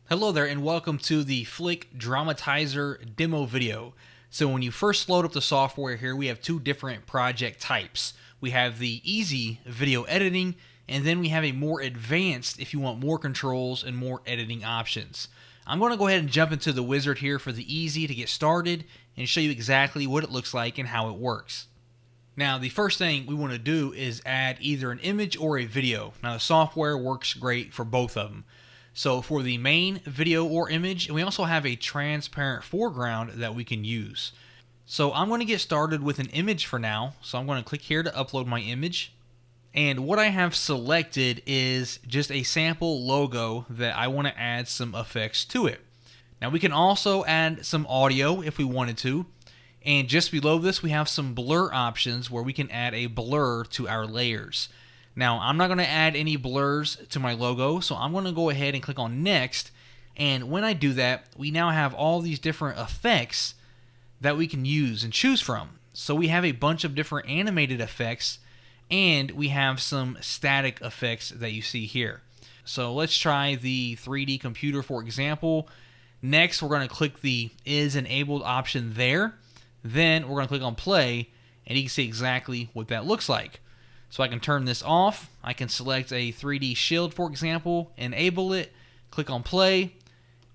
Hello there and welcome to the FlickDramatizer demo video. So when you first load up the software here, we have two different project types. We have the easy video editing, and then we have a more advanced if you want more controls and more editing options. I'm going to go ahead and jump into the wizard here for the easy to get started and show you exactly what it looks like and how it works. Now the first thing we want to do is add either an image or a video. Now the software works great for both of them. So for the main video or image, we also have a transparent foreground that we can use. So I'm going to get started with an image for now. So I'm going to click here to upload my image. And what I have selected is just a sample logo that I want to add some effects to it. Now we can also add some audio if we wanted to. And just below this we have some blur options where we can add a blur to our layers. Now, I'm not going to add any blurs to my logo, so I'm going to go ahead and click on Next. And when I do that, we now have all these different effects that we can use and choose from. So we have a bunch of different animated effects, and we have some static effects that you see here. So let's try the 3D computer, for example. Next, we're going to click the Is Enabled option there. Then we're going to click on Play, and you can see exactly what that looks like. So I can turn this off. I can select a 3D shield, for example, enable it, click on play,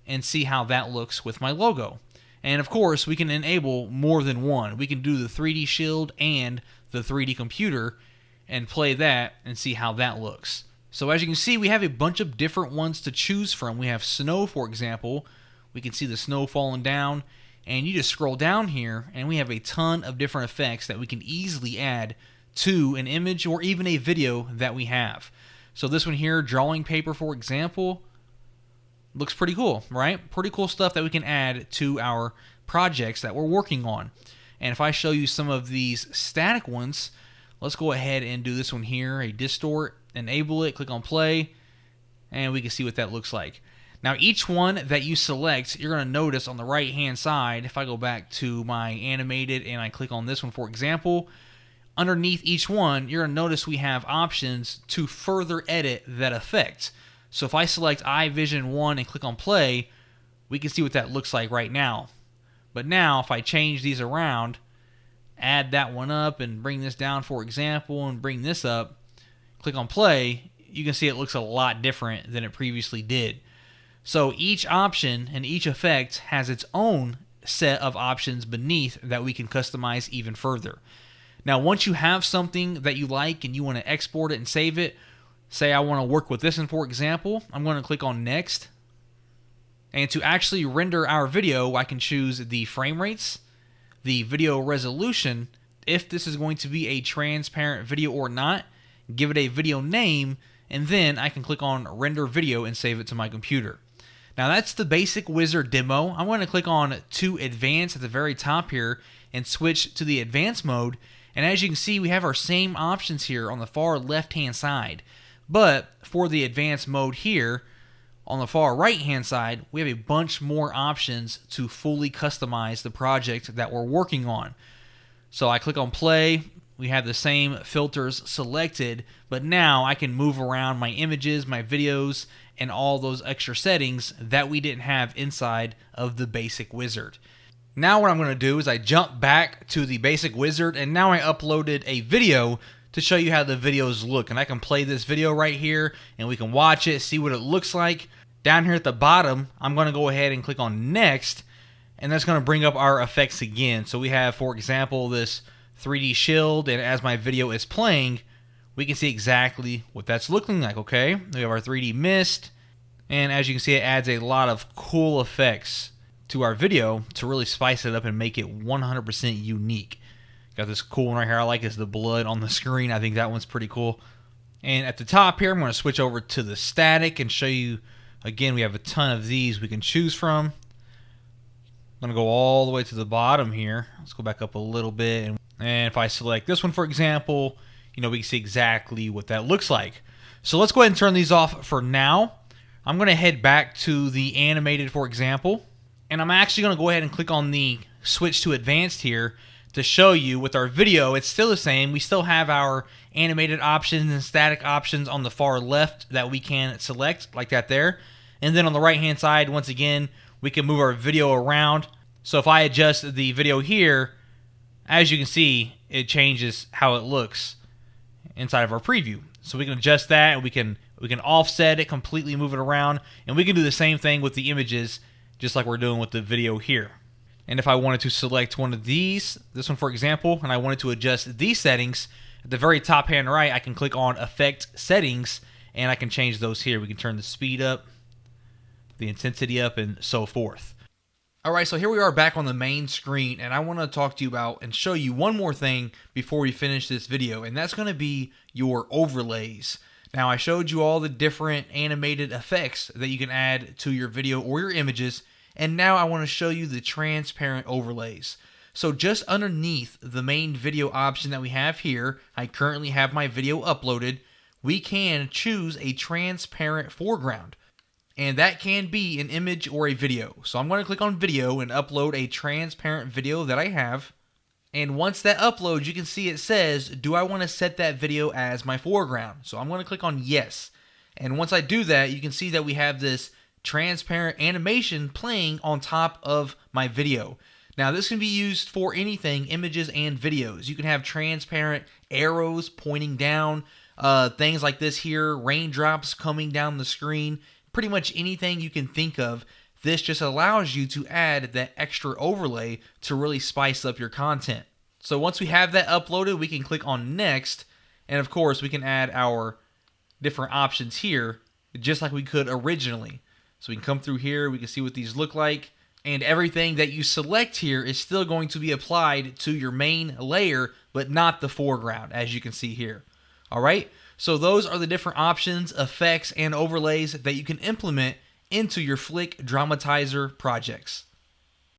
and see how that looks with my logo. And of course, we can enable more than one. We can do the 3D shield and the 3D computer and play that and see how that looks. So as you can see, we have a bunch of different ones to choose from. We have snow, for example. We can see the snow falling down, and you just scroll down here, and we have a ton of different effects that we can easily add to an image or even a video that we have. So this one here, drawing paper, for example, looks pretty cool, right? Pretty cool stuff that we can add to our projects that we're working on. And if I show you some of these static ones, let's go ahead and do this one here, a distort, enable it, click on play, and we can see what that looks like. Now each one that you select, you're going to notice on the right hand side, if I go back to my animated and I click on this one, for example, underneath each one, you're going to notice we have options to further edit that effect. So if I select iVision 1 and click on play, we can see what that looks like right now. But now if I change these around, add that one up and bring this down, for example, and bring this up, click on play, you can see it looks a lot different than it previously did. So each option and each effect has its own set of options beneath that we can customize even further. Now, once you have something that you like and you want to export it and save it, say I want to work with this one, for example, I'm going to click on Next. And to actually render our video, I can choose the frame rates, the video resolution, if this is going to be a transparent video or not, give it a video name, and then I can click on Render Video and save it to my computer. Now that's the basic wizard demo. I'm going to click on to Advanced at the very top here and switch to the Advanced mode. And as you can see, we have our same options here on the far left-hand side. But for the advanced mode here, on the far right-hand side, we have a bunch more options to fully customize the project that we're working on. So I click on play. We have the same filters selected, but now I can move around my images, my videos, and all those extra settings that we didn't have inside of the basic wizard. Now what I'm going to do is I jump back to the basic wizard, and now I uploaded a video to show you how the videos look. And I can play this video right here and we can watch it, see what it looks like. Down here at the bottom, I'm going to go ahead and click on Next, and that's going to bring up our effects again. So we have, for example, this 3D shield, and as my video is playing, we can see exactly what that's looking like, okay? We have our 3D mist, and as you can see, it adds a lot of cool effects to our video to really spice it up and make it 100% unique. Got this cool one right here I like, is the blood on the screen. I think that one's pretty cool. And at the top here, I'm going to switch over to the static and show you, again, we have a ton of these we can choose from. I'm going to go all the way to the bottom here. Let's go back up a little bit. And if I select this one, for example, we can see exactly what that looks like. So let's go ahead and turn these off for now. I'm going to head back to the animated, for example. And I'm actually going to go ahead and click on the switch to advanced here to show you with our video, it's still the same. We still have our animated options and static options on the far left that we can select, like that there. And then on the right hand side, once again, we can move our video around. So if I adjust the video here, as you can see, it changes how it looks inside of our preview. So we can adjust that, and we can offset it, completely move it around, and we can do the same thing with the images, just like we're doing with the video here. And if I wanted to select one of these, this one for example, and I wanted to adjust these settings, at the very top hand right, I can click on Effect Settings, and I can change those here. We can turn the speed up, the intensity up, and so forth. Alright, so here we are back on the main screen, and I want to talk to you about and show you one more thing before we finish this video, and that's going to be your overlays. Now, I showed you all the different animated effects that you can add to your video or your images, and now I want to show you the transparent overlays. So just underneath the main video option that we have here, I currently have my video uploaded, we can choose a transparent foreground. And that can be an image or a video. So I'm going to click on video and upload a transparent video that I have. And once that uploads, you can see it says, do I want to set that video as my foreground? So I'm going to click on yes. And once I do that, you can see that we have this transparent animation playing on top of my video. Now this can be used for anything, images and videos. You can have transparent arrows pointing down, things like this here, raindrops coming down the screen. Pretty much anything you can think of. This just allows you to add that extra overlay to really spice up your content. So once we have that uploaded, we can click on next, and of course we can add our different options here just like we could originally. So we can come through here, we can see what these look like, and everything that you select here is still going to be applied to your main layer, but not the foreground, as you can see here. Alright, so those are the different options, effects, and overlays that you can implement into your FlickDramatizer projects.